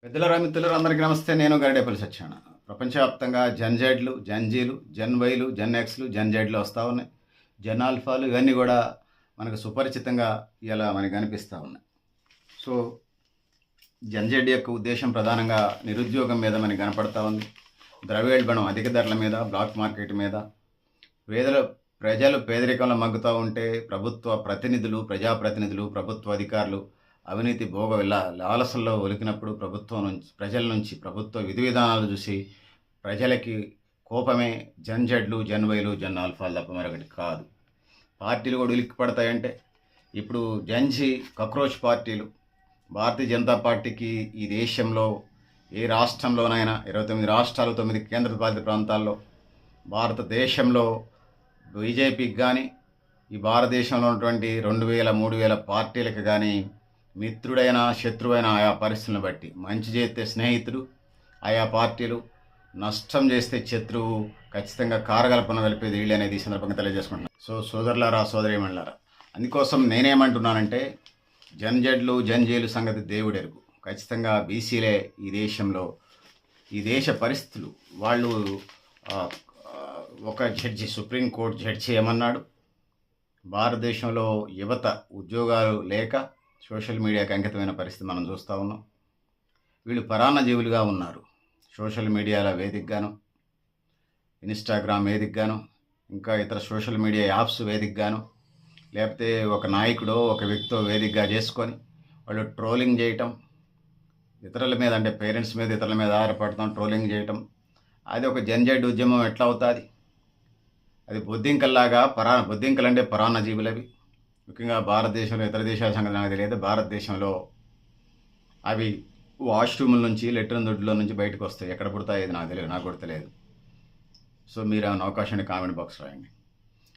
పెద్దల మిత్రులు అందరికీ నమస్తే. నేను గరిడేపల్లి సత్యనారాయణ. ప్రపంచవ్యాప్తంగా జెన్ జెడ్లు, జెన్ జీలు, జెన్ వైలు, జెన్ ఎక్స్లు, జెన్ జెడ్లు వస్తూ ఉన్నాయి. జెన్ ఆల్ఫాలు ఇవన్నీ కూడా మనకు సుపరిచితంగా ఇలా మనకు కనిపిస్తూ ఉన్నాయి. సో జెన్ జెడ్ యొక్క ఉద్దేశం ప్రధానంగా నిరుద్యోగం మీద మనకి కనపడతా ఉంది. ద్రవ్యోల్బణం, అధిక ధరల మీద, బ్లాక్ మార్కెట్ మీద, ప్రజలు పేదరికంలో మగ్గుతూ ఉంటే ప్రభుత్వ ప్రతినిధులు, ప్రజాప్రతినిధులు, ప్రభుత్వ అధికారులు అవినీతి భోగ లాలసల్లో ఒలికినప్పుడు ప్రజల నుంచి ప్రభుత్వ విధి విధానాలు చూసి ప్రజలకి కోపమే జెన్ జెడ్లు, జెన్ వైలు, జెన్ ఆల్ఫాలు తప్ప మరొకటి కాదు. పార్టీలు కూడా ఉలిక్కి పడతాయంటే ఇప్పుడు జెన్జీ కక్రోచ్ పార్టీలు, భారతీయ జనతా పార్టీకి ఈ దేశంలో ఏ రాష్ట్రంలోనైనా 29 రాష్ట్రాలు, 9 కేంద్రపాలిత ప్రాంతాల్లో, భారతదేశంలో బీజేపీకి కానీ ఈ భారతదేశంలో ఉన్నటువంటి 2000, 3000 పార్టీలకు కానీ మిత్రుడైన శత్రువైన ఆయా పరిస్థితులను బట్టి మంచి చేస్తే స్నేహితుడు, ఆయా పార్టీలు నష్టం చేస్తే శత్రువు, ఖచ్చితంగా కారగల్పన కలిపేది వీళ్ళు అనేది ఈ సందర్భంగా తెలియజేసుకుంటున్నాను. సో సోదరులారా, సోదరీమణులారా, అందుకోసం నేనేమంటున్నానంటే జెన్ జెడ్లు, జెన్ జీలు సంగతి దేవుడు ఎరుగు. ఖచ్చితంగా బీసీలే ఈ దేశంలో, ఈ దేశ పరిస్థితులు వాళ్ళు ఒక జడ్జి, సుప్రీంకోర్టు జడ్జి ఏమన్నాడు, భారతదేశంలో యువత ఉద్యోగాలు లేక సోషల్ మీడియాకి అంకితమైన పరిస్థితి మనం చూస్తూ ఉన్నాం. వీళ్ళు పరాన్నజీవులుగా ఉన్నారు. సోషల్ మీడియాల వేదికగాను, ఇన్స్టాగ్రామ్ వేదికగాను, ఇంకా ఇతర సోషల్ మీడియా యాప్స్ వేదికగాను, లేకపోతే ఒక నాయకుడో ఒక వ్యక్తో వేదికగా చేసుకొని వాళ్ళు ట్రోలింగ్ చేయటం, ఇతరుల మీద అంటే పేరెంట్స్ మీద, ఇతరుల మీద ఆధారపడతాం, ట్రోలింగ్ చేయటం. అది ఒక జెన్ జెడ్ ఉద్యమం ఎట్లా అవుతుంది? అది బొద్దింకల్లాగా బొద్దింకలు అంటే పరాన్నజీవులు. అవి ముఖ్యంగా భారతదేశంలో, ఇతర దేశాల సంగతి నాకు తెలియదు, భారతదేశంలో అవి వాష్రూముల నుంచి, లెట్రిన్ దొడ్లో నుంచి బయటకు వస్తాయి. ఎక్కడ పుడతాయి ఇది నాకు తెలియదు, నాకు కూడా తెలియదు. సో మీరు ఏమైనా అవకాశం కామెంట్ బాక్స్ రాయండి.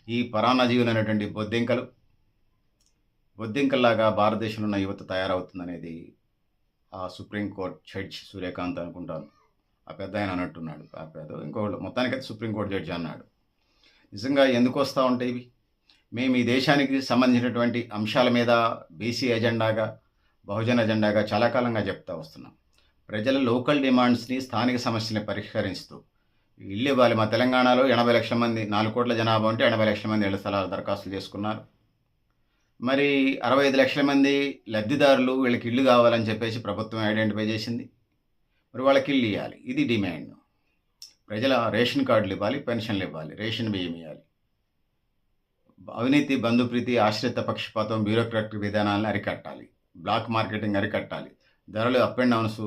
ఈ పరాన్నజీవులు అనేటువంటి బొద్దింకల్లాగా భారతదేశంలో ఉన్న యువత తయారవుతుందనేది ఆ సుప్రీంకోర్టు జడ్జి సూర్యకాంత్ అనుకుంటాను, ఆ పెద్ద ఆయన అన్నట్టున్నాడు. ఆ పెద్ద ఇంకోళ్ళు మొత్తానికైతే సుప్రీంకోర్టు జడ్జి అన్నాడు. నిజంగా ఎందుకు వస్తూ ఉంటాయి ఇవి? మేము ఈ దేశానికి సంబంధించినటువంటి అంశాల మీద బీసీ ఎజెండాగా, బహుజన ఎజెండాగా చాలా కాలంగా చెప్తా వస్తున్నాం. ప్రజల లోకల్ డిమాండ్స్ని, స్థానిక సమస్యల్ని పరిష్కరిస్తూ ఇల్లు ఇవ్వాలి. మా తెలంగాణలో 80 లక్షల మంది, 4 కోట్ల జనాభా ఉంటే 80 లక్షల మంది ఇళ్ల స్థలాలు దరఖాస్తులు చేసుకున్నారు. మరి 65 లక్షల మంది లబ్ధిదారులు, వీళ్ళకి ఇల్లు కావాలని చెప్పేసి ప్రభుత్వం ఐడెంటిఫై చేసింది. మరి వాళ్ళకి ఇల్లు ఇవ్వాలి, ఇది డిమాండ్. ప్రజల రేషన్ కార్డులు ఇవ్వాలి, పెన్షన్లు ఇవ్వాలి, రేషన్ బియ్యం ఇవ్వాలి. అవినీతి, బంధుప్రీతి, ఆశ్రిత పక్షపాతం, బ్యూరోక్రాటిక్ విధానాలను అరికట్టాలి, బ్లాక్ మార్కెటింగ్ అరికట్టాలి, ధరలు అప్ అండ్ డౌన్స్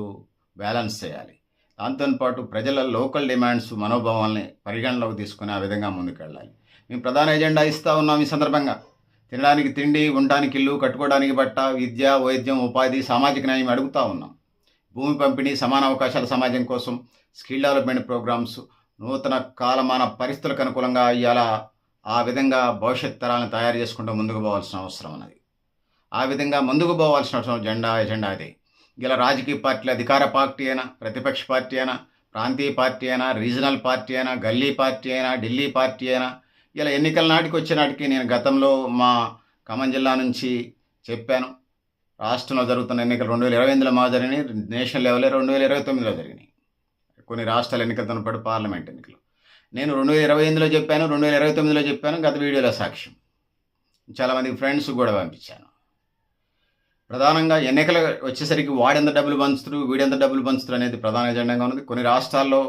బ్యాలెన్స్ చేయాలి. దాంతోపాటు ప్రజల లోకల్ డిమాండ్స్, మనోభావాల్ని పరిగణలోకి తీసుకుని ఆ విధంగా ముందుకెళ్ళాలి. మేము ప్రధాన ఎజెండా ఇస్తూ ఉన్నాం. ఈ సందర్భంగా తినడానికి తిండి, ఉండడానికి ఇల్లు, కట్టుకోవడానికి బట్ట, విద్య, వైద్యం, ఉపాధి, సామాజిక న్యాయం అడుగుతూ ఉన్నాం. భూమి పంపిణీ, సమాన అవకాశాల సమాజం కోసం స్కిల్ డెవలప్మెంట్ ప్రోగ్రామ్స్, నూతన కాలమాన పరిస్థితులకు అనుకూలంగా ఇవాళ ఆ విధంగా భవిష్యత్ తరాలను తయారు చేసుకుంటూ ముందుకు పోవాల్సిన అవసరం ఉన్నది. ఆ విధంగా ముందుకు పోవాల్సిన ఎజెండా అదే. ఇలా రాజకీయ పార్టీలు, అధికార పార్టీ అయినా, ప్రతిపక్ష పార్టీ అయినా, ప్రాంతీయ పార్టీ అయినా, రీజనల్ పార్టీ అయినా, గల్లీ పార్టీ అయినా, ఢిల్లీ పార్టీ అయినా, ఇలా ఎన్నికల నాటికి వచ్చే నాటికి నేను గతంలో మా ఖమ్మం జిల్లా నుంచి చెప్పాను, రాష్ట్రంలో జరుగుతున్న ఎన్నికలు 2028లో మా జరిగినాయి, నేషనల్ లెవెల్లో 2029లో జరిగినాయి. కొన్ని రాష్ట్రాల ఎన్నికలతో పాటు పార్లమెంట్ ఎన్నికలు నేను 2028లో చెప్పాను, 2029లో చెప్పాను. గత వీడియోలో సాక్ష్యం చాలామంది ఫ్రెండ్స్ కూడా పంపించాను. ప్రధానంగా ఎన్నికలు వచ్చేసరికి వాడెంత డబ్బులు పంచుతారు, వీడెంత డబ్బులు పంచుతారు అనేది ప్రధాన ఎజెండాగా ఉన్నది. కొన్ని రాష్ట్రాల్లో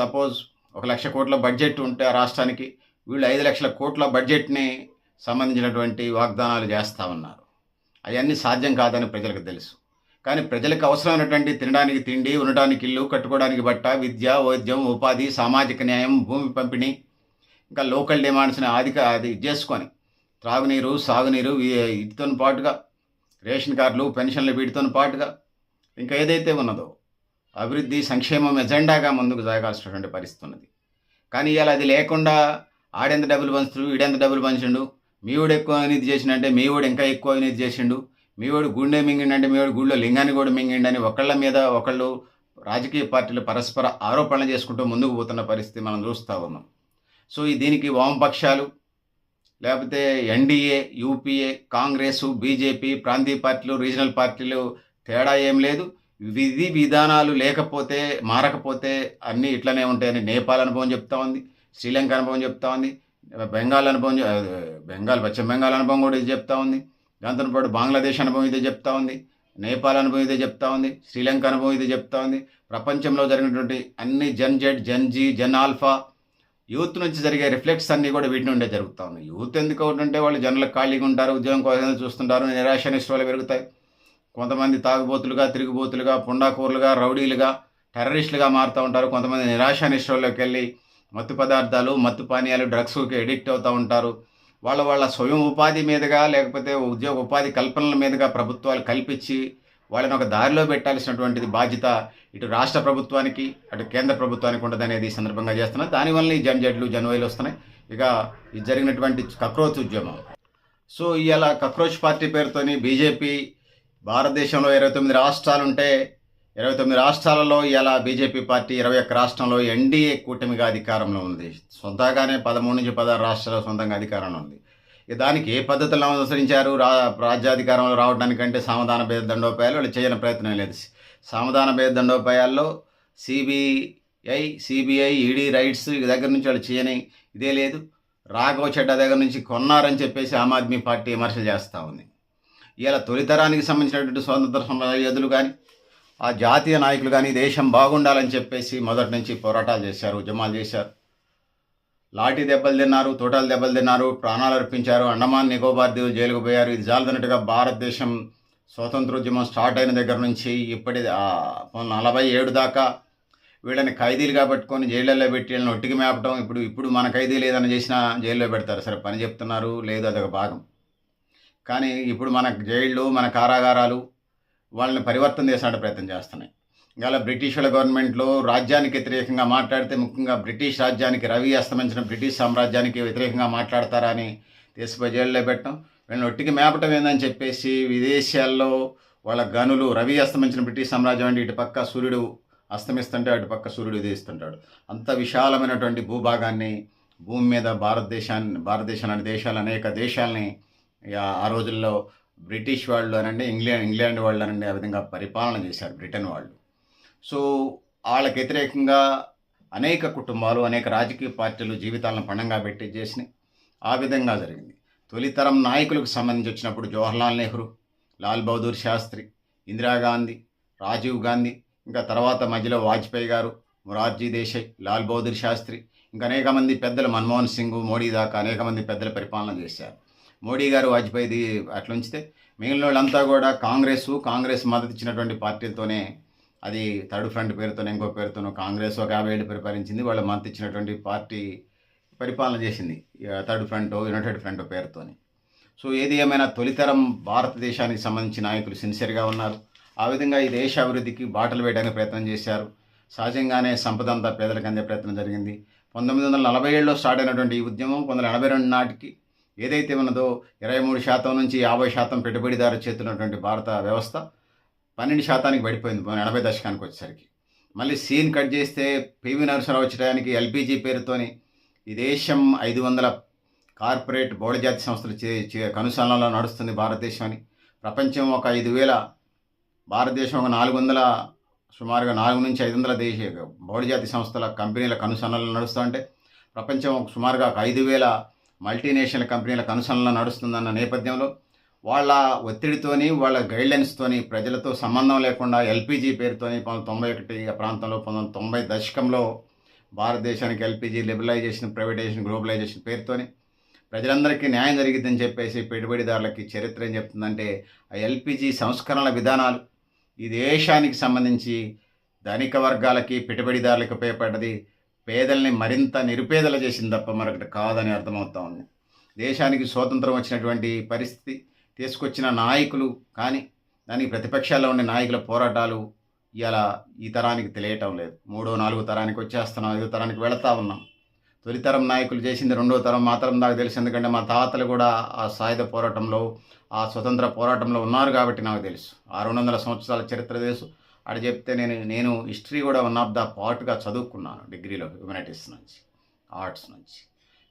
సపోజ్ 1 లక్ష కోట్ల బడ్జెట్ ఉంటే ఆ రాష్ట్రానికి వీళ్ళు 5 లక్షల కోట్ల బడ్జెట్ని సంబంధించినటువంటి వాగ్దానాలు చేస్తూ ఉన్నారు. అవన్నీ సాధ్యం కాదని ప్రజలకు తెలుసు. కానీ ప్రజలకు అవసరమైనటువంటి తినడానికి తిండి, ఉండటానికి ఇల్లు, కట్టుకోవడానికి బట్ట, విద్య, వైద్యం, ఉపాధి, సామాజిక న్యాయం, భూమి పంపిణీ, ఇంకా లోకల్ డిమాండ్స్ని అది చేసుకొని త్రాగునీరు, సాగునీరు, వీటితో పాటుగా రేషన్ కార్డులు, పెన్షన్లు, వీటితో పాటుగా ఇంకా ఏదైతే ఉన్నదో అభివృద్ధి, సంక్షేమం ఎజెండాగా ముందుకు సాగాల్సినటువంటి పరిస్థితి ఉన్నది. కానీ ఇవాళ అది లేకుండా ఆడెంత డబ్బులు పంచుతాడు, వీడెంత డబ్బులు పంచిండు, మీవాడు ఎక్కువ అవినీతి చేసిండంటే మీవాడు ఇంకా ఎక్కువ అవినీతి చేసిండు, మీవాడు గుండె మింగిండంటే మీవాడు గుళ్ళో లింగాన్ని కూడా మింగిండని ఒకళ్ళ మీద ఒకళ్ళు రాజకీయ పార్టీలు పరస్పర ఆరోపణలు చేసుకుంటూ ముందుకు పోతున్న పరిస్థితి మనం చూస్తూ ఉన్నాం. సో దీనికి వామపక్షాలు, లేకపోతే ఎన్డీఏ, యూపీఏ, కాంగ్రెసు, బీజేపీ, ప్రాంతీయ పార్టీలు, రీజనల్ పార్టీలు తేడా ఏం లేదు. విధి విధానాలు లేకపోతే, మారకపోతే అన్నీ ఇట్లనే ఉంటాయని నేపాల్ అనుభవం చెప్తా ఉంది. శ్రీలంక అనుభవం చెప్తా ఉంది. బెంగాల్ అనుభవం పశ్చిమ బెంగాల్ అనుభవం కూడా ఇది చెప్తా ఉంది. దాంతో పాటు బంగ్లాదేశ్ అనుభవం ఇదే చెప్తా ఉంది. నేపాల్ అనుభవం ఇదే చెప్తా ఉంది. శ్రీలంక అనుభవం ఇదే చెప్తా ఉంది. ప్రపంచంలో జరిగినటువంటి అన్ని జెన్ జెడ్, జెన్ జీ, జెన్ ఆల్ఫా యూత్ నుంచి జరిగే రిఫ్లెక్ట్స్ అన్నీ కూడా వీటి నుండే జరుగుతూ ఉన్నాయి. యూత్ ఎందుకు అవుతుంటే వాళ్ళు జనులకు ఖాళీగా ఉంటారు, ఉద్యోగం కోసం చూస్తుంటారు, నిరాశ నిష్ఠలు పెరుగుతాయి. కొంతమంది తాగుబోతులుగా, తిరుగుబోతులుగా, పుండాకూరులుగా, రౌడీలుగా, టెర్రరిస్టులుగా మారుతూ ఉంటారు. కొంతమంది నిరాశ నిష్ఠల్లోకి వెళ్ళి మత్తు పదార్థాలు, మత్తు పానీయాలు, డ్రగ్స్కి ఎడిక్ట్ అవుతూ ఉంటారు. వాళ్ళ స్వయం ఉపాధి మీదుగా, లేకపోతే ఉద్యోగ ఉపాధి కల్పనల మీదుగా ప్రభుత్వాలు కల్పించి వాళ్ళని ఒక దారిలో పెట్టాల్సినటువంటిది బాధ్యత ఇటు రాష్ట్ర ప్రభుత్వానికి, అటు కేంద్ర ప్రభుత్వానికి ఉండదనేది ఈ సందర్భంగా చేస్తున్నారు. దానివల్ల ఈ జడ్లు జనవైలు వస్తున్నాయి. ఇక ఇది జరిగినటువంటి కక్రోచ్ ఉద్యమం. సో ఇవాళ కక్రోచ్ పార్టీ పేరుతోని బీజేపీ భారతదేశంలో 29 రాష్ట్రాలుంటే 29 రాష్ట్రాలలో ఇలా బీజేపీ పార్టీ 21 రాష్ట్రంలో ఎన్డీఏ కూటమిగా అధికారంలో ఉంది. సొంతగానే 13 నుంచి 16 రాష్ట్రాలు సొంతంగా అధికారంలో ఉంది. దానికి ఏ పద్ధతులను అనుసరించారు? రాజ్యాధికారంలో రావడానికంటే సామధాన భేద దండోపాయాలు వాళ్ళు చేయని ప్రయత్నం లేదు. సామధాన భేద దండోపాయాల్లో సిబిఐ, ఈడీ రైట్స్ దగ్గర నుంచి వాళ్ళు చేయని ఇదే లేదు. రాఘవ చెడ్డ దగ్గర నుంచి కొన్నారని చెప్పేసి ఆమ్ ఆద్మీ పార్టీ విమర్శలు చేస్తూ ఉంది. ఇలా తొలితరానికి సంబంధించినటువంటి స్వాతంత్ర సమర యోధులు కానీ, ఆ జాతీయ నాయకులు కానీ దేశం బాగుండాలని చెప్పేసి మొదటి నుంచి పోరాటాలు చేశారు, ఉద్యమాలు చేశారు. లాఠీ దెబ్బలు తిన్నారు, తోటలు దెబ్బలు తిన్నారు, ప్రాణాలు అర్పించారు. అండమాన్ నికోబార్ దీవులు జైలుకు పోయారు. ఇది జాలదన్నట్టుగా భారతదేశం స్వాతంత్రోద్యమం స్టార్ట్ అయిన దగ్గర నుంచి ఇప్పటి 47 దాకా వీళ్ళని ఖైదీలుగా పట్టుకొని జైళ్ళల్లో పెట్టి వీళ్ళని ఒట్టికి మేపటం. ఇప్పుడు మన ఖైదీ లేదని చేసినా జైల్లో పెడతారు. సరే పని చెప్తున్నారు, లేదు అదొక భాగం. కానీ ఇప్పుడు మన జైళ్ళు, మన కారాగారాలు వాళ్ళని పరివర్తన చేసినట్టు ప్రయత్నం చేస్తున్నాయి. ఇలా బ్రిటిష్ వాళ్ళ గవర్నమెంట్లో రాజ్యానికి వ్యతిరేకంగా మాట్లాడితే, ముఖ్యంగా బ్రిటిష్ రాజ్యానికి, రవి అస్తమించిన బ్రిటిష్ సామ్రాజ్యానికి వ్యతిరేకంగా మాట్లాడతారా అని తీసుకుపోయి జైల్లో పెట్టడం, వీళ్ళని ఒట్టికి మేపటం ఏందని చెప్పేసి విదేశాల్లో వాళ్ళ గనులు, రవి అస్తమించిన బ్రిటిష్ సామ్రాజ్యం అంటే ఇటు పక్క సూర్యుడు అస్తమిస్తుంటే అటు పక్క సూర్యుడు ఉదయిస్తుంటాడు. అంత విశాలమైనటువంటి భూభాగాన్ని, భూమి మీద భారతదేశం అనే దేశాలు, అనేక దేశాలని ఆ రోజుల్లో బ్రిటిష్ వాళ్ళు అనండి, ఇంగ్లాండ్ వాళ్ళు అనండి, ఆ విధంగా పరిపాలన చేశారు బ్రిటన్ వాళ్ళు. సో వాళ్ళకి వ్యతిరేకంగా అనేక కుటుంబాలు, అనేక రాజకీయ పార్టీలు జీవితాలను పణంగా పెట్టి చేసినాయి. ఆ విధంగా జరిగింది. తొలితరం నాయకులకు సంబంధించి వచ్చినప్పుడు జవహర్లాల్ నెహ్రూ, లాల్ బహదూర్ శాస్త్రి, ఇందిరాగాంధీ, రాజీవ్ గాంధీ, ఇంకా తర్వాత మధ్యలో వాజ్పేయి గారు, మొరార్జీ దేశాయ్, లాల్ బహదూర్ శాస్త్రి, ఇంకా అనేక మంది పెద్దలు, మన్మోహన్ సింగ్, మోడీ దాకా అనేక మంది పెద్దలు పరిపాలన చేశారు. మోడీ గారు, వాజ్పేయిది అట్లా ఉంచితే మిగిలిన వాళ్ళంతా కూడా కాంగ్రెస్ మద్దతు ఇచ్చినటువంటి పార్టీలతోనే, అది థర్డ్ ఫ్రంట్ పేరుతోనే, ఇంకో పేరుతోనో కాంగ్రెస్ ఒక 50 ఏళ్ళు పరిపాలించింది. వాళ్ళ మద్దతు ఇచ్చినటువంటి పార్టీ పరిపాలన చేసింది, థర్డ్ ఫ్రంట్, యునైటెడ్ ఫ్రంట్ పేరుతోని. సో ఏది ఏమైనా తొలితరం భారతదేశానికి సంబంధించిన నాయకులు సిన్సియర్గా ఉన్నారు. ఆ విధంగా ఈ దేశ అభివృద్ధికి బాటలు వేయడానికి ప్రయత్నం చేశారు. సహజంగానే సంపద అంతా పేదలకు అందే ప్రయత్నం జరిగింది. 1947లో స్టార్ట్ అయినటువంటి ఈ ఉద్యమం 1982 నాటికి ఏదైతే ఉన్నదో 23% నుంచి 50% పెట్టుబడిదారు చేతున్నటువంటి భారత వ్యవస్థ 12% పడిపోయింది 80 దశకానికి వచ్చేసరికి. మళ్ళీ సీన్ కట్ చేస్తే పివి నరసింహరావు వచ్చేటానికి ఎల్పిజి పేరుతోని ఈ దేశం 500 కార్పొరేట్ బహుళజాతి సంస్థలు కనుసరణలో నడుస్తుంది భారతదేశం అని. ప్రపంచం ఒక 5,000, భారతదేశం ఒక 400, సుమారుగా 4 నుంచి 500 దేశీయ బహుళజాతి సంస్థల కంపెనీల కనుసరణలో నడుస్తుంటే, ప్రపంచం సుమారుగా ఒక 5,000 మల్టీనేషనల్ కంపెనీల కనుసరణలో నడుస్తుందన్న నేపథ్యంలో వాళ్ళ ఒత్తిడితోని, వాళ్ళ గైడ్లైన్స్తోని, ప్రజలతో సంబంధం లేకుండా ఎల్పిజి పేరుతోని 1991 ప్రాంతంలో 1990 దశకంలో భారతదేశానికి ఎల్పిజి లిబరలైజేషన్, ప్రైవేటైజేషన్, గ్లోబలైజేషన్ పేరుతోని ప్రజలందరికీ న్యాయం జరిగిద్దని చెప్పేసి పెట్టుబడిదారులకి చరిత్ర ఏం చెప్తుందంటే, ఆ ఎల్పిజి సంస్కరణల విధానాలు ఈ దేశానికి సంబంధించి ధనిక వర్గాలకి, పెట్టుబడిదారులకు ఉపయోగపడ్డది. పేదల్ని మరింత నిరుపేదలు చేసింది తప్ప మరొకటి కాదని అర్థమవుతా ఉంది. దేశానికి స్వాతంత్రం వచ్చినటువంటి పరిస్థితి తీసుకొచ్చిన నాయకులు కానీ, దానికి ప్రతిపక్షాల్లో ఉండే నాయకుల పోరాటాలు ఇలా ఈ తరానికి తెలియటం లేదు. 3వ 4వ తరానికి వచ్చేస్తున్నాం, 5వ తరానికి వెళతా ఉన్నాం. తొలితరం నాయకులు చేసింది 2వ తరం మాత్రం నాకు తెలుసు. ఎందుకంటే మా తాతలు కూడా ఆ సాయుధ పోరాటంలో, ఆ స్వతంత్ర పోరాటంలో ఉన్నారు కాబట్టి నాకు తెలుసు. 600 సంవత్సరాల చరిత్ర తెలుసు. అక్కడ చెప్తే నేను హిస్టరీ కూడా 1 ఆఫ్ ద పార్ట్గా చదువుకున్నాను డిగ్రీలో, హ్యుమానిటీస్ నుంచి, ఆర్ట్స్ నుంచి.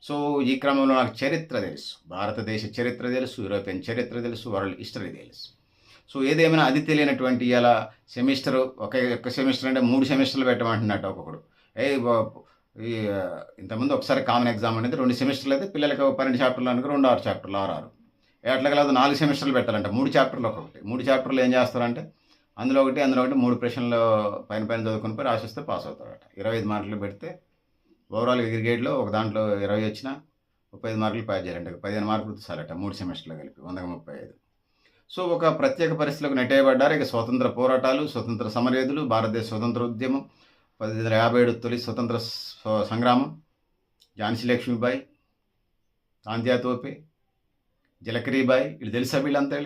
సో ఈ క్రమంలో నాకు చరిత్ర తెలుసు, భారతదేశ చరిత్ర తెలుసు, యూరోపియన్ చరిత్ర తెలుసు, వరల్డ్ హిస్టరీ తెలుసు. సో ఏదేమైనా అది తెలియనటువంటి ఇలా సెమిస్టర్ ఒక సెమిస్టర్ అంటే 3 సెమిస్టర్లు పెట్టమంటున్నట్టు ఒక్కొక్కడు. ఏయ్ బ ఈ ఇంతకుముందు ఒకసారి కామన్ ఎగ్జామ్ అనేది 2 సెమిస్టర్లు అయితే పిల్లలకి 12 చాప్టర్లు అనుకో 2 6 చాప్టర్లు 6, 6. ఎట్లా కాదు 4 సెమిస్టర్లు పెట్టాలంట. 3 చాప్టర్లు ఒక్కొక్కటి. 3 చాప్టర్లు ఏం చేస్తారంటే అందులో ఒకటి 3 ప్రశ్నలు పైన చదువుకొని పోయి రాసిస్తే పాస్ అవుతాడట. 25 మార్కులు పెడితే ఓవరాల్ గ్రేడ్లో ఒక దాంట్లో 20 వచ్చినా 35 మార్కులు పాస్ చేయాలంట. 15 మార్కులు చాలట 3 సెమిస్టర్లు కలిపి 135. సో ఒక ప్రత్యేక పరిస్థితులకు నెట్టేయబడ్డారు. ఇక స్వాతంత్ర పోరాటాలు, స్వతంత్ర సమరయోధులు, భారతదేశ స్వతంత్ర ఉద్యమం, 1857 తొలి స్వతంత్ర సంగ్రామం, ఝాన్సీ లక్ష్మీబాయి, తాంత్యా తోపే, జలకరీబాయి, వీళ్ళు తెలుసా వీళ్ళంతా?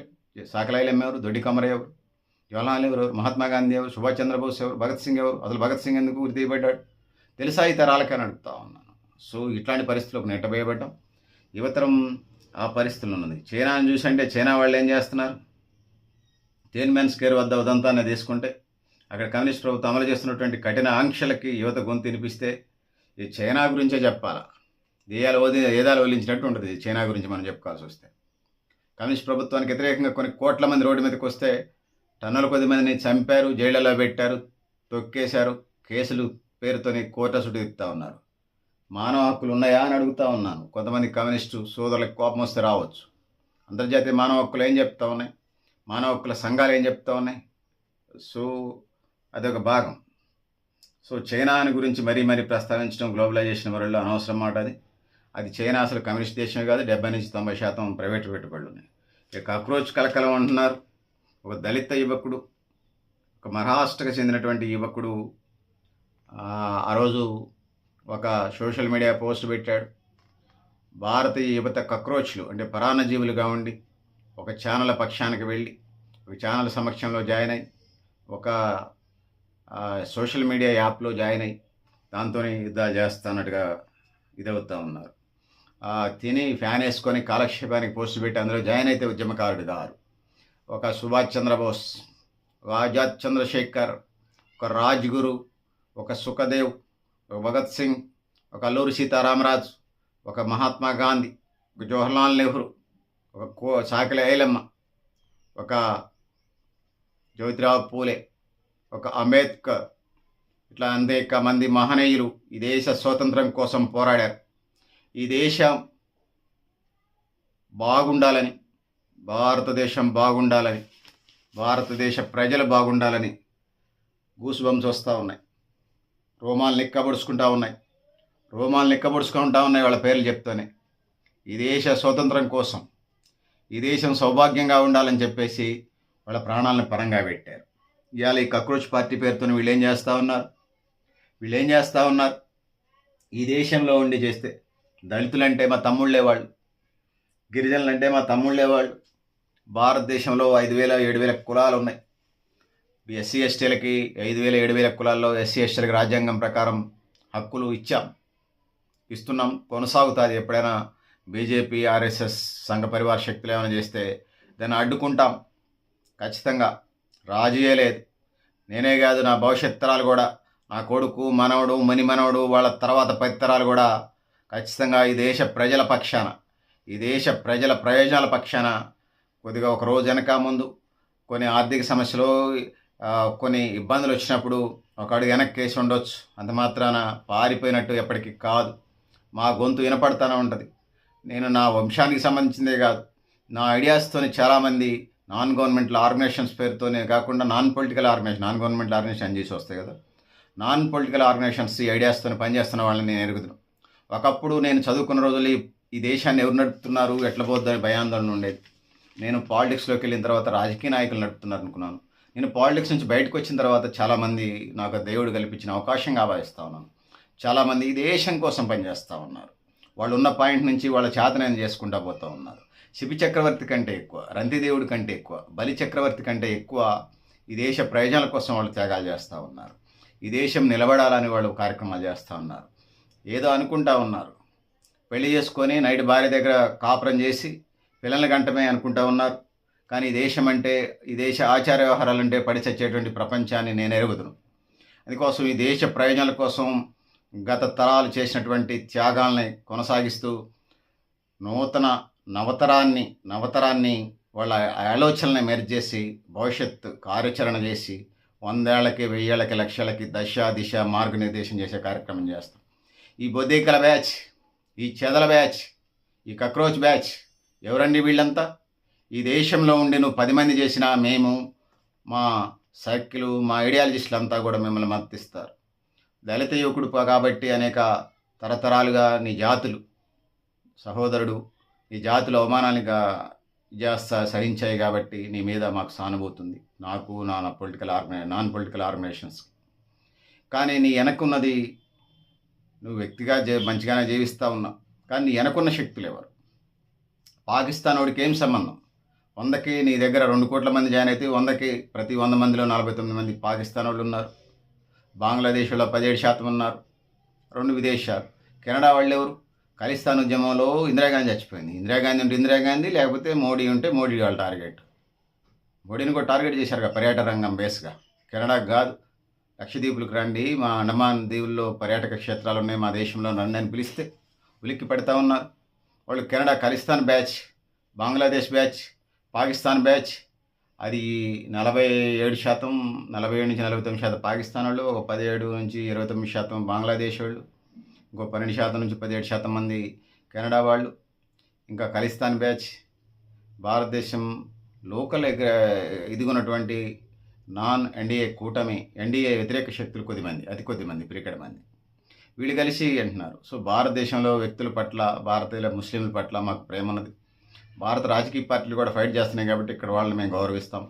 సాకలాయిలమ్మ ఎవరు, దొడ్డి కమరయ్య ఎవరు, జవహర్లాల్ నెహ్రూ ఎవరు, మహాత్మా గాంధీ ఎవరు, సుభాష్ చంద్రబోస్ ఎవరు, భగత్ సింగ్ ఎవరు? అసలు భగత్ సింగ్ ఎందుకు ఉరి తీయబడ్డాడు తెలుసా ఈ తరాలకని అడుగుతా ఉన్నాను. సో ఇట్లాంటి పరిస్థితులకు నెట్టబోయబడ్డం యువతరం ఆ పరిస్థితులు ఉన్నది. చైనాని చూసంటే చైనా వాళ్ళు ఏం చేస్తున్నారు? తియనన్మెన్ స్క్వేర్ వద్ద ఉదంతాన్ని తీసుకుంటే అక్కడ కమ్యూనిస్ట్ ప్రభుత్వం అమలు చేస్తున్నటువంటి కఠిన ఆంక్షలకి యువత గొంతు వినిపిస్తే ఈ చైనా గురించే చెప్పాలా. ఏదాలు వదిలించినట్టు ఉంటుంది చైనా గురించి మనం చెప్పుకోవాల్సి వస్తే. కమ్యూనిస్ట్ ప్రభుత్వానికి వ్యతిరేకంగా కొన్ని కోట్ల మంది రోడ్డు మీదకి వస్తే టన్నుల కొద్ది మందిని చంపారు, జైళ్లలో పెట్టారు, తొక్కేశారు, కేసులు పేరుతోని కోర్టు చుట్టూ తిప్పుతా ఉన్నారు. మానవ హక్కులు ఉన్నాయా అని అడుగుతా ఉన్నాను. కొంతమంది కమ్యూనిస్టు సోదరులకు కోపం వస్తే రావచ్చు. అంతర్జాతీయ మానవ హక్కులు ఏం చెప్తా ఉన్నాయి, మానవ హక్కుల సంఘాలు ఏం చెప్తా ఉన్నాయి. సో అదొక భాగం. సో చైనా అని గురించి మరీ ప్రస్తావించడం గ్లోబలైజేషన్ వరల్డ్లో అనవసరం మాట. అది చైనా అసలు కమ్యూనిస్ట్ దేశమే కాదు. 70-90% ప్రైవేట్ పెట్టుబడులు ఉన్నాయి. ఇక కాక్రోచ్ కలకలం అంటున్నారు. ఒక దళిత యువకుడు, ఒక మహారాష్ట్రకు చెందినటువంటి యువకుడు ఆ రోజు ఒక సోషల్ మీడియా పోస్ట్ పెట్టాడు. భారతీయ యువత కక్రోచ్లు అంటే పరాన్నజీవులుగా ఉండి ఒక ఛానల్ పక్షానికి వెళ్ళి ఒక ఛానల్ సమక్షంలో జాయిన్ అయ్యి ఒక సోషల్ మీడియా యాప్లో జాయిన్ అయ్యి దాంతో యుద్ధాలు చేస్తున్నట్టుగా ఇదవుతూ ఉన్నారు. తిని ఫ్యాన్ వేసుకొని కాలక్షేపానికి పోస్ట్ పెట్టి అందులో జాయిన్ అయితే ఉద్యమకారుడు గారు. ఒక సుభాష్ చంద్రబోస్, ఒక ఆజాద్ చంద్రశేఖర్, ఒక రాజ్గురు, ఒక సుఖదేవ్, ఒక భగత్ సింగ్, ఒక అల్లూరి సీతారామరాజు, ఒక మహాత్మా గాంధీ, ఒక జవహర్లాల్ నెహ్రూ, ఒక సాకలి ఐలమ్మ, ఒక జ్యోతిరావు పూలే, ఒక అంబేద్కర్, ఇట్లా అనేక మంది మహనీయులు ఈ దేశ స్వాతంత్రం కోసం పోరాడారు. ఈ దేశం బాగుండాలని, భారతదేశం బాగుండాలని, భారతదేశ ప్రజలు బాగుండాలని గూస్ బంప్స్ వస్తూ ఉన్నాయి. రోమాలు నిక్కబొడుచుకుంటూ ఉన్నాయి. వాళ్ళ పేర్లు చెప్తూనే. ఈ దేశ స్వాతంత్రం కోసం, ఈ దేశం సౌభాగ్యంగా ఉండాలని చెప్పేసి వాళ్ళ ప్రాణాలను పరంగా పెట్టారు. ఇవాళ ఈ కక్రోచ్ పార్టీ పేరుతో వీళ్ళు ఏం చేస్తూ ఉన్నారు? ఈ దేశంలో ఉండి చేస్తే దళితులంటే మా తమ్ముళ్ళే వాళ్ళు, గిరిజనులంటే మా తమ్ముళ్ళే వాళ్ళు. భారతదేశంలో 5,000, 7,000 కులాలు ఉన్నాయి. ఎస్సీ ఎస్టీలకి 5,000, 7,000 కులాల్లో ఎస్సీ ఎస్టీలకు రాజ్యాంగం ప్రకారం హక్కులు ఇస్తున్నాం, కొనసాగుతుంది. ఎప్పుడైనా బీజేపీ, ఆర్ఎస్ఎస్, సంఘ పరివార శక్తులు ఏమైనా చేస్తే దాన్ని అడ్డుకుంటాం ఖచ్చితంగా. రాజీయే లేదు. నేనే కాదు, నా భవిష్యత్ తరాలు కూడా, నా కొడుకు, మనవడు, మణిమనవడు, వాళ్ళ తర్వాత 10 తరాలు కూడా ఖచ్చితంగా ఈ దేశ ప్రజల పక్షాన, ఈ దేశ ప్రజల ప్రయోజనాల పక్షాన కొద్దిగా ఒక రోజు వెనక ముందు కొన్ని ఆర్థిక సమస్యలు, కొన్ని ఇబ్బందులు వచ్చినప్పుడు ఒక అడుగు వెనక్కి వేసి ఉండొచ్చు. అంత మాత్రాన పారిపోయినట్టు ఎప్పటికీ కాదు. మా గొంతు వినపడుతూనే ఉంటుంది. నేను నా వంశానికి సంబంధించిందే కాదు, నా ఐడియాస్తో చాలామంది నాన్ గవర్నమెంటల్ ఆర్గనైజేషన్స్ పేరుతోనే కాకుండా నాన్ గవర్నమెంటల్ ఆర్గనైజేషన్ చేసి వస్తాయి కదా, నాన్ పొలిటికల్ ఆర్గనైజేషన్స్ ఈ ఐడియాస్తో పనిచేస్తున్న వాళ్ళని నేను ఎరుగుతున్నాను. ఒకప్పుడు నేను చదువుకున్న రోజులు ఈ దేశాన్ని ఎవరు నడుపుతున్నారు, ఎట్లా పోద్దని భయాందోళన ఉండేది. నేను పాలిటిక్స్లోకి వెళ్ళిన తర్వాత రాజకీయ నాయకులు నడుపుతున్నారు అనుకున్నాను. నేను పాలిటిక్స్ నుంచి బయటకు వచ్చిన తర్వాత చాలామంది నాకు దేవుడు కల్పించిన అవకాశంగా భావిస్తూ ఉన్నాను. చాలామంది ఈ దేశం కోసం పనిచేస్తూ ఉన్నారు. వాళ్ళు ఉన్న పాయింట్ నుంచి వాళ్ళ చేతనైనా చేసుకుంటూ పోతూ ఉన్నారు. శిబి చక్రవర్తి కంటే ఎక్కువ, రంతిదేవుడి కంటే ఎక్కువ, బలి చక్రవర్తి కంటే ఎక్కువ ఈ దేశ ప్రయోజనాల కోసం వాళ్ళు త్యాగాలు చేస్తూ ఉన్నారు. ఈ దేశం నిలబడాలని వాళ్ళు కార్యక్రమాలు చేస్తూ ఉన్నారు. ఏదో అనుకుంటా ఉన్నారు, పెళ్లి చేసుకొని నైట్ భార్య దగ్గర కాపురం చేసి పిల్లల గంటమే అనుకుంటా ఉన్నారు. కానీ ఈ దేశం అంటే, ఈ దేశ ఆచార వ్యవహారాలంటే పడి చచ్చేటువంటి ప్రపంచాన్ని నేను ఎరుగుదును. అందుకోసం ఈ దేశ ప్రయోజనాల కోసం గత తరాలు చేసినటువంటి త్యాగాల్ని కొనసాగిస్తూ నవతరాన్ని వాళ్ళ ఆలోచనల్ని మెర్జ్ చేసి భవిష్యత్తు కార్యాచరణ చేసి 100 ఏళ్ళకి 1000 ఏళ్ళకి లక్షలకి దశ దిశ మార్గనిర్దేశం చేసే కార్యక్రమం చేస్తాం. ఈ బొద్దింకల బ్యాచ్, ఈ చెదల బ్యాచ్, ఈ కక్రోచ్ బ్యాచ్ ఎవరండి వీళ్ళంతా? ఈ దేశంలో ఉండి నువ్వు 10 మంది చేసినా మేము మా సర్కిలు మా ఐడియాలజిస్టులు అంతా కూడా మిమ్మల్ని మద్దతిస్తారు. దళిత యువకుడు కాబట్టి అనేక తరతరాలుగా నీ జాతులు సహోదరుడు ఈ జాతుల అవమానానికి సహించాయి కాబట్టి నీ మీద మాకు సానుభూతి ఉంది, నాకు నాన్ పొలిటికల్ ఆర్గనైజేషన్స్. కానీ నీ వెనక్కున్నది నువ్వు వ్యక్తిగా మంచిగానే జీవిస్తూ ఉన్నావు, కానీ నీ వెనకున్న శక్తులు ఎవరు? పాకిస్తాన్ వాడికి ఏం సంబంధం? 100కి నీ దగ్గర 2 కోట్ల మంది జాయిన్ అయితే 100కి ప్రతి 100 మందిలో 49 మంది పాకిస్తాన్ వాళ్ళు ఉన్నారు. బంగ్లాదేశ్లో 17% ఉన్నారు. 2 విదేశాలు. కెనడా వాళ్ళు ఎవరు? ఖలిస్తాన్ ఉద్యమంలో ఇందిరాగాంధీ చచ్చిపోయింది. ఇందిరాగాంధీ ఉంటే ఇందిరాగాంధీ, లేకపోతే మోడీ ఉంటే మోడీ వాళ్ళ టార్గెట్. మోడీని కూడా టార్గెట్ చేశారుగా పర్యాటక రంగం బేస్గా. కెనడాకు కాదు, లక్షద్వీపులకు రండి, మా అండమాన్ దీవుల్లో పర్యాటక క్షేత్రాలు ఉన్నాయి, మా దేశంలో రండి అని పిలిస్తే ఉలిక్కి పెడతా ఉన్నారు వాళ్ళు. Canada Khalistan batch, Bangladesh batch, Pakistan batch. అది 47%, 47 నుంచి 49% పాకిస్తాన్ వాళ్ళు, ఒక 17 నుంచి 29% బంగ్లాదేశ్ వాళ్ళు, ఇంకో 12% నుంచి 17% మంది కెనడా వాళ్ళు, ఇంకా ఖలిస్తాన్ బ్యాచ్. భారతదేశం లోకల్ ఇదిగున్నటువంటి నాన్ ఎన్డీఏ కూటమి, ఎన్డీఏ వ్యతిరేక శక్తులు అతి కొద్దిమంది పిరికెడ మంది వీళ్ళు కలిసి అంటున్నారు. సో భారతదేశంలో వ్యక్తుల పట్ల, భారతీయుల ముస్లింల పట్ల మాకు ప్రేమ ఉన్నది. భారత రాజకీయ పార్టీలు కూడా ఫైట్ చేస్తున్నాయి కాబట్టి ఇక్కడ వాళ్ళని మేము గౌరవిస్తాం.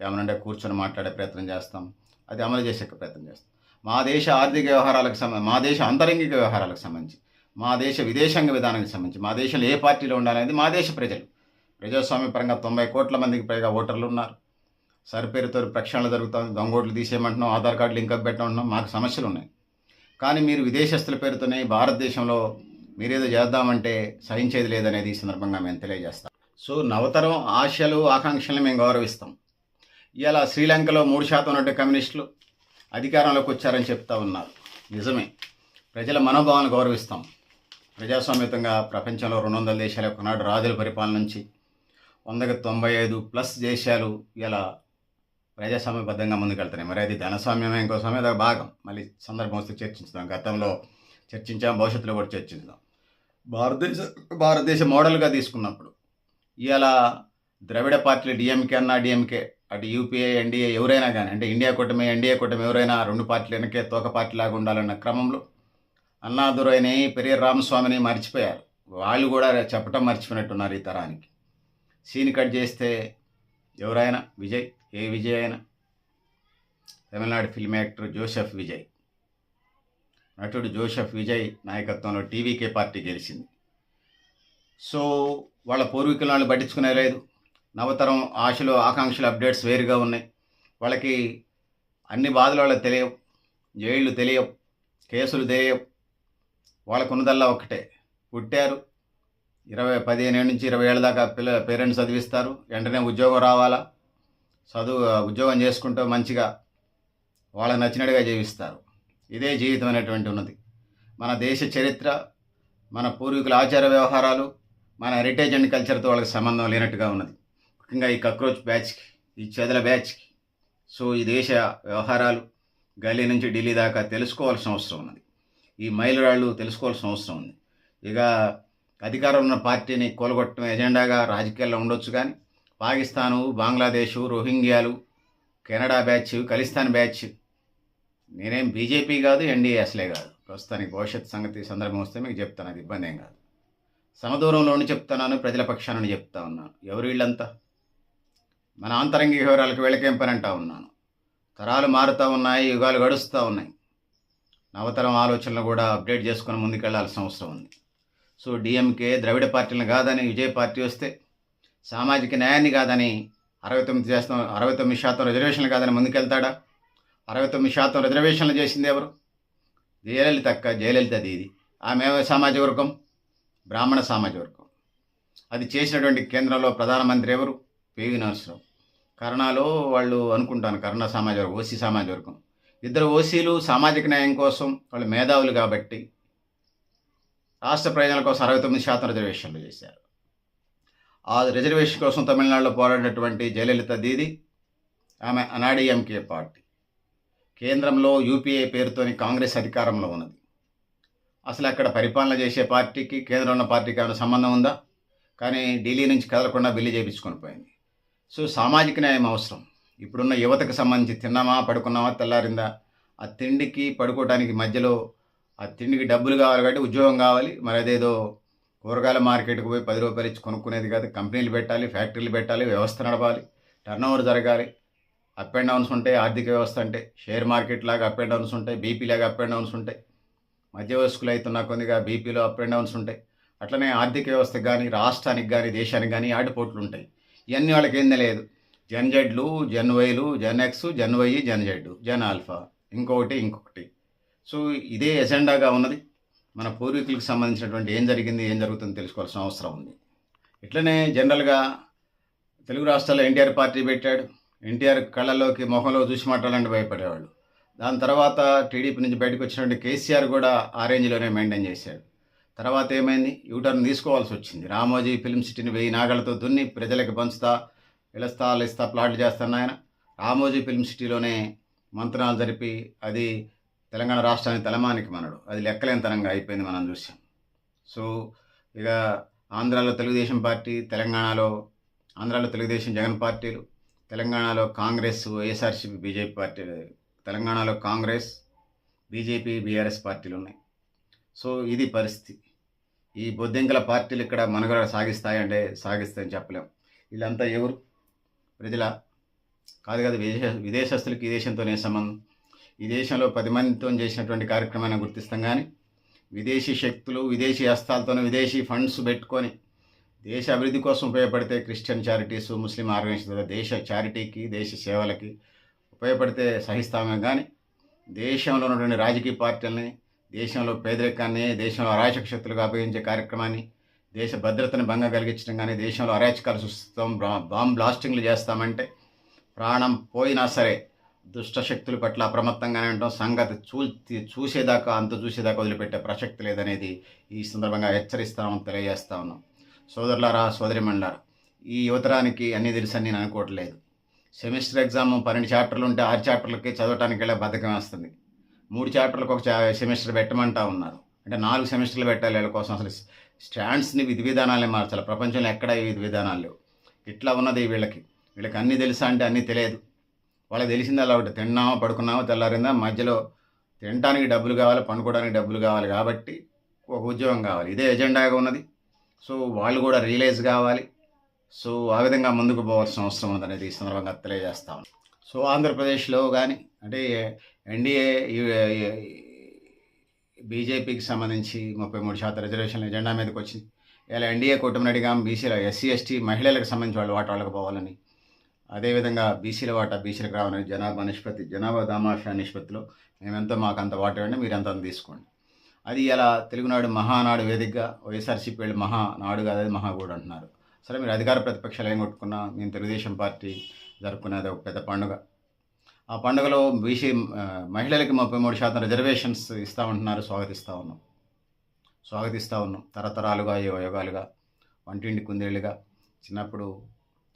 ఏమనంటే కూర్చొని మాట్లాడే ప్రయత్నం చేస్తాం, అది అమలు చేసే ప్రయత్నం చేస్తాం. మా దేశ ఆర్థిక వ్యవహారాలకు సంబంధించి, మా దేశ అంతరంగిక వ్యవహారాలకు సంబంధించి, మా దేశ విదేశాంగ విధానానికి సంబంధించి, మా దేశంలో ఏ పార్టీలో ఉండాలనేది మా దేశ ప్రజలు. ప్రజాస్వామ్య పరంగా 90 కోట్ల మందికి పైగా ఓటర్లు ఉన్నారు. సరిపేరుతో ప్రక్షాళన జరుగుతుంది. దొంగోట్లు తీసేయమంటున్నాం, ఆధార్ కార్డు లింకప్ పెట్టమంటున్నాం, మాకు సమస్యలు ఉన్నాయి. కానీ మీరు విదేశస్తుల పేరుతోనే భారతదేశంలో మీరేదో చేద్దామంటే సహించేది లేదనేది ఈ సందర్భంగా మేము తెలియజేస్తాం. సో నవతరం ఆశలు ఆకాంక్షలను మేము గౌరవిస్తాం. ఇలా శ్రీలంకలో 3% ఉన్నట్టు కమ్యూనిస్టులు అధికారంలోకి వచ్చారని చెప్తా ఉన్నారు. నిజమే, ప్రజల మనోభావాలను గౌరవిస్తాం. ప్రజాస్వామ్యతంగా ప్రపంచంలో 200 దేశాలు ఒకనాడు రాజుల పరిపాలన నుంచి 100కి 95+ దేశాలు ఇలా ప్రజాస్వామ్యబద్ధంగా ముందుకెళ్తున్నాయి. మరి అది ధనస్వామ్యమే, ఇంకో సమయం భాగం. మళ్ళీ సందర్భం వస్తే చర్చించుదాం. గతంలో చర్చించాం, భవిష్యత్తులో కూడా చర్చించుదాం. భారతదేశ మోడల్గా తీసుకున్నప్పుడు ఇలా ద్రవిడ పార్టీలు డిఎంకే అన్నా డిఎంకే, అటు యూపీఏ ఎన్డీఏ ఎవరైనా కానీ, అంటే ఇండియా కూటమి ఎన్డీఏ కూటమి ఎవరైనా 2 పార్టీలు వెనకే తోక పార్టీలాగా ఉండాలన్న క్రమంలో అన్నాదురైని పెరియర్ రామస్వామిని మర్చిపోయారు. వాళ్ళు కూడా చెప్పటం మర్చిపోయినట్టున్నారు ఈ తరానికి. సీన్ కట్ చేస్తే ఎవరైనా విజయ్, ఏ విజయ్ అయినా, Tamil Nadu film actor Joseph Vijay, నటుడు జోసెఫ్ విజయ్ నాయకత్వంలో టీవీకే పార్టీ గెలిచింది. సో వాళ్ళ పూర్వీకుల వాళ్ళు పట్టించుకునే లేదు. నవతరం ఆశలు ఆకాంక్షలు అప్డేట్స్ వేరుగా ఉన్నాయి. వాళ్ళకి అన్ని బాధలు వాళ్ళకి తెలియవు, జైళ్ళు తెలియవు, కేసులు తెలియవు. వాళ్ళకు ఉన్నదల్లా ఒక్కటే, పుట్టారు 15 నుంచి 20 ఏళ్ళ దాకా పేరెంట్స్ చదివిస్తారు, వెంటనే ఉద్యోగం రావాలా, ఉద్యోగం చేసుకుంటూ మంచిగా వాళ్ళకి నచ్చినట్టుగా జీవిస్తారు. ఇదే జీవితం అనేటువంటి ఉన్నది. మన దేశ చరిత్ర, మన పూర్వీకుల ఆచార వ్యవహారాలు, మన హెరిటేజ్ అండ్ కల్చర్తో వాళ్ళకి సంబంధం లేనట్టుగా ఉన్నది. ముఖ్యంగా ఈ కక్రోచ్ బ్యాచ్కి, ఈ చెదల బ్యాచ్కి. సో ఈ దేశ వ్యవహారాలు గల్లీ నుంచి ఢిల్లీ దాకా తెలుసుకోవాల్సిన అవసరం ఉన్నది. ఈ మైలురాళ్ళు తెలుసుకోవాల్సిన అవసరం ఉంది. ఇక అధికారం ఉన్న పార్టీని కూలగొట్టడం ఎజెండాగా రాజకీయాల్లో ఉండొచ్చు, కానీ పాకిస్తాను, బంగ్లాదేశు, రోహింగ్యాలు, కెనడా బ్యాచ్, ఖలిస్తాన్ బ్యాచ్, నేనేం బీజేపీ కాదు, ఎన్డీఏ అసలే కాదు. ప్రస్తుతానికి భవిష్యత్ సంగతి సందర్భం వస్తే మీకు చెప్తాను, అది ఇబ్బంది ఏం కాదు. సమదూరంలోని చెప్తున్నాను, ప్రజల పక్షానని చెప్తా ఉన్నాను. ఎవరు వీళ్ళంతా? మన ఆంతరంగిక వివరాలకు వీళ్ళకేం పని అంటా ఉన్నాను. తరాలు మారుతూ ఉన్నాయి, యుగాలు గడుస్తూ ఉన్నాయి. నవతరం ఆలోచనలు కూడా అప్డేట్ చేసుకొని ముందుకెళ్లాల్సిన అవసరం ఉంది. సో డిఎంకే ద్రవిడ పార్టీలను కాదని విజయ్ పార్టీ వస్తే, సామాజిక న్యాయాన్ని కాదని 69% రిజర్వేషన్లు కాదని ముందుకెళ్తాడా? 69% రిజర్వేషన్లు చేసింది ఎవరు? జయలలిత దీది. ఆమె సామాజిక వర్గం, బ్రాహ్మణ సామాజిక వర్గం. అది చేసినటువంటి కేంద్రంలో ప్రధానమంత్రి ఎవరు? పివి నరసింహరావు. కరుణాలో వాళ్ళు అనుకుంటాను, కరుణ సామాజిక వర్గం, ఓసీ సామాజిక వర్గం. ఇద్దరు ఓసీలు సామాజిక న్యాయం కోసం వాళ్ళు మేధావులు కాబట్టి రాష్ట్ర ప్రయోజనాల కోసం 69% రిజర్వేషన్లు చేశారు. ఆ రిజర్వేషన్ కోసం తమిళనాడులో పోరాడినటువంటి జయలలిత దీది, ఆమె అన్నాడీఎంకే పార్టీ. కేంద్రంలో యూపీఏ పేరుతోని కాంగ్రెస్ అధికారంలో ఉన్నది. అసలు అక్కడ పరిపాలన చేసే పార్టీకి కేంద్రంలో ఉన్న పార్టీకి ఏమైనా సంబంధం ఉందా? కానీ ఢిల్లీ నుంచి కదలకుండా బిల్లు చేయించుకొని పోయింది. సో సామాజిక న్యాయం అవసరం. ఇప్పుడున్న యువతకు సంబంధించి తిన్నామా, పడుకున్నామా, తెల్లారిందా, ఆ తిండికి పడుకోవడానికి మధ్యలో ఆ తిండికి డబ్బులు కావాలి కాబట్టి ఉద్యోగం కావాలి. మరి అదేదో కూరగాయల మార్కెట్కి పోయి 10 రూపాయలు ఇచ్చి కొనుక్కునేది కాదు. కంపెనీలు పెట్టాలి, ఫ్యాక్టరీలు పెట్టాలి, వ్యవస్థ నడపాలి, టర్నోవర్ జరగాలి. అప్ అండ్ డౌన్స్ ఉంటాయి. ఆర్థిక వ్యవస్థ అంటే షేర్ మార్కెట్ లాగా అప్ అండ్ డౌన్స్ ఉంటాయి, బీపీ లాగా అప్ అండ్ డౌన్స్ ఉంటాయి. మధ్యవయస్కులు అవుతున్న కొద్దిగా బీపీలో అప్ అండ్ డౌన్స్ ఉంటాయి. అట్లనే ఆర్థిక వ్యవస్థకు కానీ, రాష్ట్రానికి కానీ, దేశానికి కానీ ఆటుపోట్లు ఉంటాయి. ఇవన్నీ వాళ్ళకి ఏం తెలియదు. జన్ జెడ్లు, జన్ వైలు, gen X, gen Y, gen Z, gen alpha, ఇంకొకటి. సో ఇదే ఎజెండాగా ఉన్నది. మన పూర్వీకులకు సంబంధించినటువంటి ఏం జరిగింది, ఏం జరుగుతుందో తెలుసుకోవాల్సిన అవసరం ఉంది. ఇట్లనే జనరల్గా తెలుగు రాష్ట్రాల్లో ఎన్టీఆర్ పార్టీ పెట్టాడు. ఎన్టీఆర్ కళ్ళలోకి మొహంలో చూసి మాట్లాడాలంటే భయపడేవాళ్ళు. దాని తర్వాత టీడీపీ నుంచి బయటకు వచ్చినటువంటి కేసీఆర్ కూడా ఆ రేంజ్లోనే మెయింటైన్ చేశాడు. తర్వాత ఏమైంది, యూటర్న్ తీసుకోవాల్సి వచ్చింది. రామోజీ ఫిల్మ్ సిటీని 1000 నాగలతో దున్ని ప్రజలకు పంచుతా, ఇస్తా ప్లాట్లు చేస్తాను ఆయన. రామోజీ ఫిల్మ్ సిటీలోనే మంత్రాలు జరిపి అది తెలంగాణ రాష్ట్రానికి తలమానికి మనడు. అది లెక్కలేనితనంగా అయిపోయింది, మనం చూసాం. సో ఇక ఆంధ్రాలో తెలుగుదేశం పార్టీ, ఆంధ్రాలో తెలుగుదేశం జగన్ పార్టీలు, తెలంగాణలో కాంగ్రెస్, వైఎస్ఆర్సీపీ, బీజేపీ పార్టీలు. తెలంగాణలో కాంగ్రెస్, బీజేపీ, బీఆర్ఎస్ పార్టీలు ఉన్నాయి. సో ఇది పరిస్థితి. ఈ బొద్దింకల పార్టీలు ఇక్కడ మనుగడ సాగిస్తాయంటే సాగిస్తాయని చెప్పలేం. వీళ్ళంతా ఎవరు? ప్రజల కాదు కదా, విదేశస్తులకి ఈ దేశంతోనే సంబంధం. ఈ దేశంలో 10 మందితో చేసినటువంటి కార్యక్రమాన్ని గుర్తిస్తాం. కానీ విదేశీ శక్తులు, విదేశీ హస్తాలతో విదేశీ ఫండ్స్ పెట్టుకొని దేశ అభివృద్ధి కోసం ఉపయోగపడితే క్రిస్టియన్ చారిటీస్, ముస్లిం ఆర్గనైజేషన్ దేశ చారిటీకి, దేశ సేవలకి ఉపయోగపడితే సహిస్తామే. కానీ దేశంలో ఉన్నటువంటి రాజకీయ పార్టీలని, దేశంలో పేదరికాన్ని, దేశంలో అరాచక శక్తులుగా అభివరించే కార్యక్రమాన్ని, దేశ భద్రతను భంగం కలిగించడం కానీ, దేశంలో అరాచకాలు సృష్టిస్తాం, బాంబ్ బ్లాస్టింగ్లు చేస్తామంటే ప్రాణం పోయినా సరే దుష్ట శక్తుల పట్ల అప్రమత్తంగానే ఉంటాం. సంగతి చూసేదాకా వదిలిపెట్టే ప్రసక్తి లేదనేది ఈ సందర్భంగా హెచ్చరిస్తామని తెలియజేస్తా ఉన్నాం. సోదరులారా, సోదరిమణులారా, ఈ యువతరానికి అన్నీ తెలుసని నేను అనుకోవట్లేదు. సెమిస్టర్ ఎగ్జామ్ 12 చాప్టర్లు ఉంటే 6 చాప్టర్లకి చదవటానికి వెళ్ళే బద్ధకం వేస్తుంది. 3 చాప్టర్లకు ఒక సెమిస్టర్ పెట్టమంటా ఉన్నారు. అంటే 4 సెమిస్టర్లు పెట్టాలి వీళ్ళ కోసం. అసలు స్టాండ్స్ని, విధి విధానాలే మార్చాలి. ప్రపంచంలో ఎక్కడ ఈ విధి విధానాలు లేవు. ఇట్లా ఉన్నది వీళ్ళకి అన్నీ తెలుసా అంటే అన్నీ తెలియదు. వాళ్ళకి తెలిసింది అలా ఒకటి, తిన్నామా, పడుకున్నామా, తెల్లారిందా, మధ్యలో తినడానికి డబ్బులు కావాలి, పండుకోవడానికి డబ్బులు కావాలి, కాబట్టి ఒక ఉద్యోగం కావాలి. ఇదే ఎజెండాగా ఉన్నది. సో వాళ్ళు కూడా రియలైజ్ కావాలి. సో ఆ విధంగా ముందుకు పోవాల్సిన అవసరం ఉందనేది ఈ సందర్భంగా తెలియజేస్తాం. సో ఆంధ్రప్రదేశ్లో కానీ అంటే ఎన్డీఏ బీజేపీకి సంబంధించి 33% రిజర్వేషన్ల ఎజెండా మీదకి వచ్చింది. ఇలా ఎన్డీఏ కూటమిని అడిగాం, బీసీల ఎస్సీ ఎస్టీ మహిళలకు సంబంధించి వాళ్ళకి పోవాలని. అదేవిధంగా బీసీల వాటా బీసీలకు రావాలని జనాభా దామాషా నిష్పత్తిలో మేమెంతో మాకు అంత వాటా ఇవ్వండి, మీరు అంత తీసుకోండి. అది ఇలా తెలుగునాడు మహానాడు వేదికగా వైఎస్ఆర్సీపీ వెళ్ళి మహానాడు కాదు, అది మహాగూడు అంటున్నారు. సరే, మీరు అధికార ప్రతిపక్షాలు ఏం కొట్టుకున్నా, మేము తెలుగుదేశం పార్టీ జరుపుకునేది ఒక పెద్ద పండుగ. ఆ పండుగలో బీసీ మహిళలకి 33% రిజర్వేషన్స్ ఇస్తామంటున్నారు. స్వాగతిస్తూ ఉన్నాం. తరతరాలుగా, యుగాలుగా, వంటింటి కుందేళ్ళుగా చిన్నప్పుడు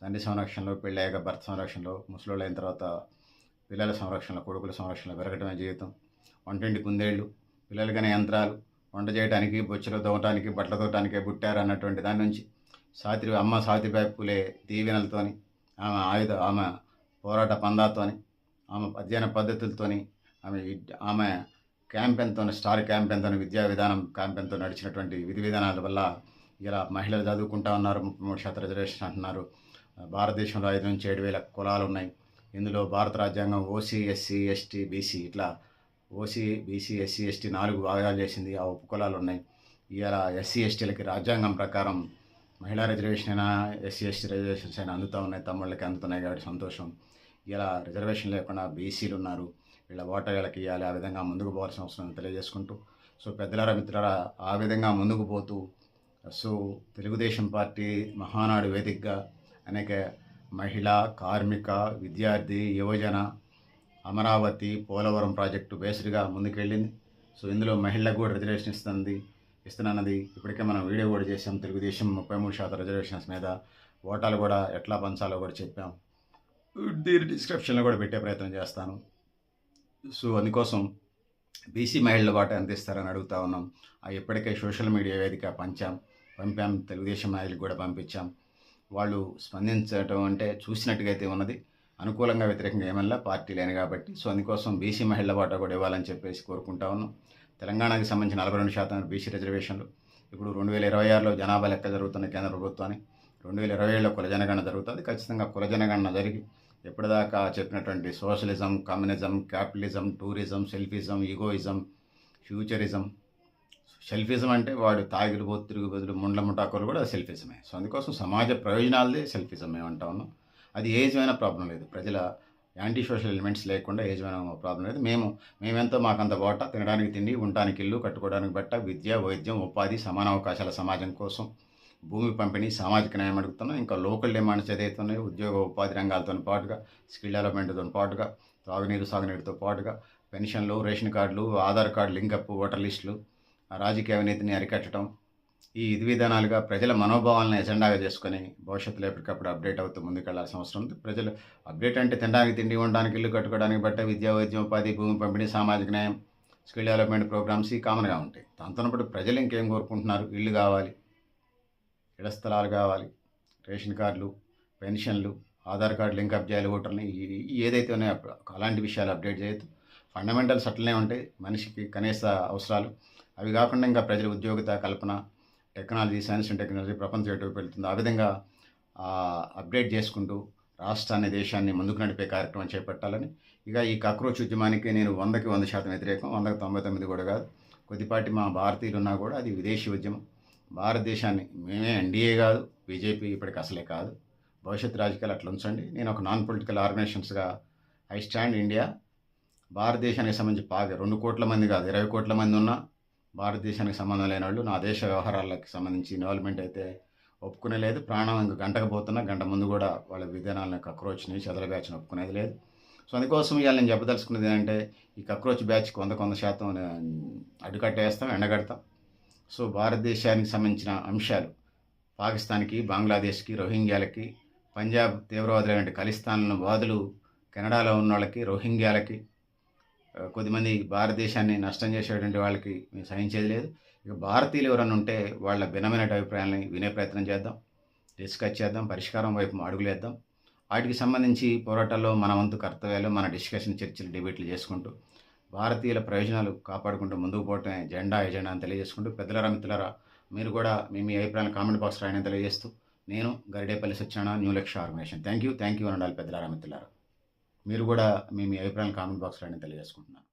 తండ్రి సంరక్షణలో, పెళ్ళయ్యాక భర్త సంరక్షణలో, ముసలోళ్ళు అయిన తర్వాత పిల్లల సంరక్షణలో, కొడుకుల సంరక్షణలో పెరగటమే జీవితం. వంటింటి కుందేళ్ళు, పిల్లలకనే యంత్రాలు, వంట చేయడానికి, బొచ్చులు తోవటానికి, బట్టలు తోవటానికే పుట్టారు అన్నటువంటి దాని నుంచి అమ్మ సావిత్రిబాయి పూలే దీవెనలతోని, ఆమె పోరాట పందాతోని, ఆమె అధ్యయన పద్ధతులతోని, ఆమె క్యాంపెన్తో, స్టార్ క్యాంపెన్తో, విద్యా విధానం క్యాంపెన్తో నడిచినటువంటి విధి విధానాల వల్ల ఇలా మహిళలు చదువుకుంటా ఉన్నారు. 33% రిజర్వేషన్ అంటున్నారు. భారతదేశంలో 5 నుంచి 7,000 కులాలు ఉన్నాయి. ఇందులో భారత రాజ్యాంగం ఓసీ, ఎస్సీ, ఎస్టీ, బీసీ ఇట్లా ఓసీ, బీసీ, ఎస్సీ, ఎస్టీ 4 భాగాలు చేసింది. ఆ ఉపకులాలు ఉన్నాయి. ఇలా ఎస్సీ ఎస్టీలకి రాజ్యాంగం ప్రకారం మహిళా రిజర్వేషన్ అయినా, ఎస్సీ ఎస్టీ రిజర్వేషన్స్ అయినా అందుతూ ఉన్నాయి. తమ్ముళ్ళకి అందుతున్నాయి కాబట్టి సంతోషం. ఇలా రిజర్వేషన్ లేకుండా బీసీలు ఉన్నారు. వీళ్ళ ఓటర్ వీళ్ళకి ఇవ్వాలి. ఆ విధంగా ముందుకు పోవాల్సిన అవసరం తెలియజేసుకుంటూ, సో పెద్దలారా, మిత్రులారా, ఆ విధంగా ముందుకు పోతూ, సో తెలుగుదేశం పార్టీ మహానాడు వేదికగా అనేక మహిళా, కార్మిక, విద్యార్థి, యువజన, అమరావతి, పోలవరం ప్రాజెక్టు బేస్డ్గా ముందుకెళ్ళింది. సో ఇందులో మహిళలకు కూడా రిజర్వేషన్ ఇస్తుంది. ఇస్తున్నానన్నది ఇప్పటికే మనం వీడియో కూడా చేసాం. తెలుగుదేశం 33% రిజర్వేషన్స్ మీద ఓటాలు కూడా ఎట్లా పంచాలో కూడా చెప్పాం. దీని డిస్క్రిప్షన్లో కూడా పెట్టే ప్రయత్నం చేస్తాను. సో అందుకోసం బీసీ మహిళల వాటా ఎంత ఇస్తారని అడుగుతా ఉన్నాం. ఇప్పటికే సోషల్ మీడియా వేదిక పంపాం. తెలుగుదేశం నాయకులకు కూడా పంపించాం. వాళ్ళు స్పందించడం అంటే చూసినట్టుగా అయితే ఉన్నది. అనుకూలంగా వ్యతిరేకంగా ఏమన్నా పార్టీ లేని కాబట్టి సో అందుకోసం బీసీ మహిళల వాటా కూడా ఇవ్వాలని చెప్పేసి కోరుకుంటా ఉన్నాం. తెలంగాణకి సంబంధించిన 42% బీసీ రిజర్వేషన్లు ఇప్పుడు 2026లో జనాభా లెక్క జరుగుతున్న కేంద్ర ప్రభుత్వాన్ని 2027లో కుల జనగణన జరుగుతుంది. ఖచ్చితంగా కుల జనగణన జరిగి ఎప్పటిదాకా చెప్పినటువంటి socialism, communism, capitalism, tourism, selfism, egoism, futurism. Selfism అంటే వాడు తాగిలు పోతు తిరుగు బదులు ముండ్ల ముఠాకులు కూడా సెల్ఫిజమే. సో అందుకోసం సమాజ ప్రయోజనాలదే సెల్ఫిజం ఏమంటా ఉన్నాం. అది ఏజ్ అయినా ప్రాబ్లం లేదు. ప్రజల యాంటీ సోషల్ ఎలిమెంట్స్ లేకుండా ఏజ్ అయినా ప్రాబ్లం లేదు. మేమెంతో మాకంత ఓట, తినడానికి తిండి, ఉండటానికి ఇల్లు, కట్టుకోవడానికి బట్ట, విద్య, వైద్యం, ఉపాధి, సమాన అవకాశాల సమాజం కోసం భూమి పంపిణీ, సామాజిక న్యాయం అడుగుతున్నాం. ఇంకా లోకల్ డిమాండ్స్ ఏదైతే ఉన్నాయో ఉద్యోగ ఉపాధి రంగాలతో పాటుగా స్కిల్ డెవలప్మెంట్తో పాటుగా సాగునీటితో పాటుగా పెన్షన్లు, రేషన్ కార్డులు, ఆధార్ కార్డు లింకప్, ఓటర్ లిస్టులు, రాజకీయ అవినీతిని అరికట్టడం, ఈ విధి విధానాలుగా ప్రజల మనోభావాలను ఎజెండాగా చేసుకొని భవిష్యత్తులో ఎప్పటికప్పుడు అప్డేట్ అవుతూ ముందుకెళ్లాల్సిన అవసరం ఉంది. ప్రజలు అప్డేట్ అంటే తినడానికి తిండి, ఉండడానికి ఇల్లు, కట్టుకోవడానికి బట్ట, విద్యా, వైద్యం, ఉపాధి, భూమి పంపిణీ, సామాజిక న్యాయం, స్కిల్ డెవలప్మెంట్ ప్రోగ్రామ్స్ ఈ కామన్గా ఉంటాయి. దాంతో పాటు ప్రజలు ఇంకేం కోరుకుంటున్నారు? ఇల్లు కావాలి, ఇళ్ల స్థలాలు కావాలి, రేషన్ కార్డులు, పెన్షన్లు, ఆధార్ కార్డు లింకప్ చేయాలి, ఓటర్ని ఏదైతే ఉన్నాయో అలాంటి విషయాలు అప్డేట్ చేయొద్దు. ఫండమెంటల్స్ అట్లనే ఉంటాయి మనిషికి కనీస అవసరాలు. అవి కాకుండా ఇంకా ప్రజల ఉద్యోగిత కల్పన, టెక్నాలజీ, సైన్స్ అండ్ టెక్నాలజీ ప్రపంచం ఎటువైపు వెళ్తుంది ఆ విధంగా అప్డేట్ చేసుకుంటూ రాష్ట్రాన్ని, దేశాన్ని ముందుకు నడిపే కార్యక్రమం చేపట్టాలని. ఇక ఈ కాక్రోచ్ ఉద్యమానికి నేను 100కి 100% వ్యతిరేకం. 100కి 99 కూడా కాదు. కొద్దిపాటి మా భారతీయులు ఉన్నా కూడా అది విదేశీ ఉద్యమం. భారతదేశాన్ని మేమే ఎన్డీఏ కాదు, బీజేపీ ఇప్పటికి అసలే కాదు. భవిష్యత్ రాజకీయాలు అట్లా ఉంచండి. నేను ఒక నాన్ పొలిటికల్ ఆర్గనైజేషన్స్గా ఐ స్టాండ్ ఇండియా. భారతదేశానికి సంబంధించి 2 కోట్ల మంది కాదు 20 కోట్ల మంది ఉన్నా భారతదేశానికి సంబంధం లేని వాళ్ళు నా దేశ వ్యవహారాలకు సంబంధించి ఇన్వాల్వ్మెంట్ అయితే ఒప్పుకునే లేదు. ప్రాణం ఇంక గంటకు పోతున్నా గంట ముందు కూడా వాళ్ళ విధానాలను కక్రోచ్ని, చెదల బ్యాచ్ని ఒప్పుకునేది లేదు. సో అందుకోసం ఇవాళ నేను చెప్పదలుచుకున్నది ఏంటంటే ఈ కక్రోచ్ బ్యాచ్కి 100% అడ్డుకట్టేస్తాం, ఎండగడతాం. సో భారతదేశానికి సంబంధించిన అంశాలు పాకిస్తాన్కి, బంగ్లాదేశ్కి, రోహింగ్యాలకి, పంజాబ్ తీవ్రవాదులైన ఖలిస్తాన్ వాదులు కెనడాలో ఉన్న వాళ్ళకి, రోహింగ్యాలకి, కొద్దిమంది భారతదేశాన్ని నష్టం చేసేటువంటి వాళ్ళకి మేము సహించేది లేదు. ఇక భారతీయులు ఎవరన్నా ఉంటే వాళ్ళ భిన్నమైన అభిప్రాయాలని వినే ప్రయత్నం చేద్దాం, డిస్కస్ చేద్దాం, పరిష్కారం వైపు అడుగులేద్దాం. వాటికి సంబంధించి పోరాటాల్లో మన వంతు కర్తవ్యాలు, మన డిస్కషన్, చర్చలు, డిబేట్లు చేసుకుంటూ భారతీయుల ప్రయోజనాలు కాపాడుకుంటూ ముందుకు పోవటమే ఎజెండా అని తెలియజేసుకుంటూ, పెద్దలరా, మిత్రులారా, మీరు కూడా మీ అభిప్రాయాలను కామెంట్ బాక్స్ రాయని తెలియజేస్తూ, నేను గరిడేపల్లి సత్యనారాయణ, న్యూ లక్ష్య ఆర్గనైజేషన్. థ్యాంక్ యూ అని ఉండాలి పెద్దలరా, మిత్రులారా. మీరు కూడా మీ అభిప్రాయాలను కామెంట్ బాక్స్ రాయని తెలియజేసుకుంటున్నాను.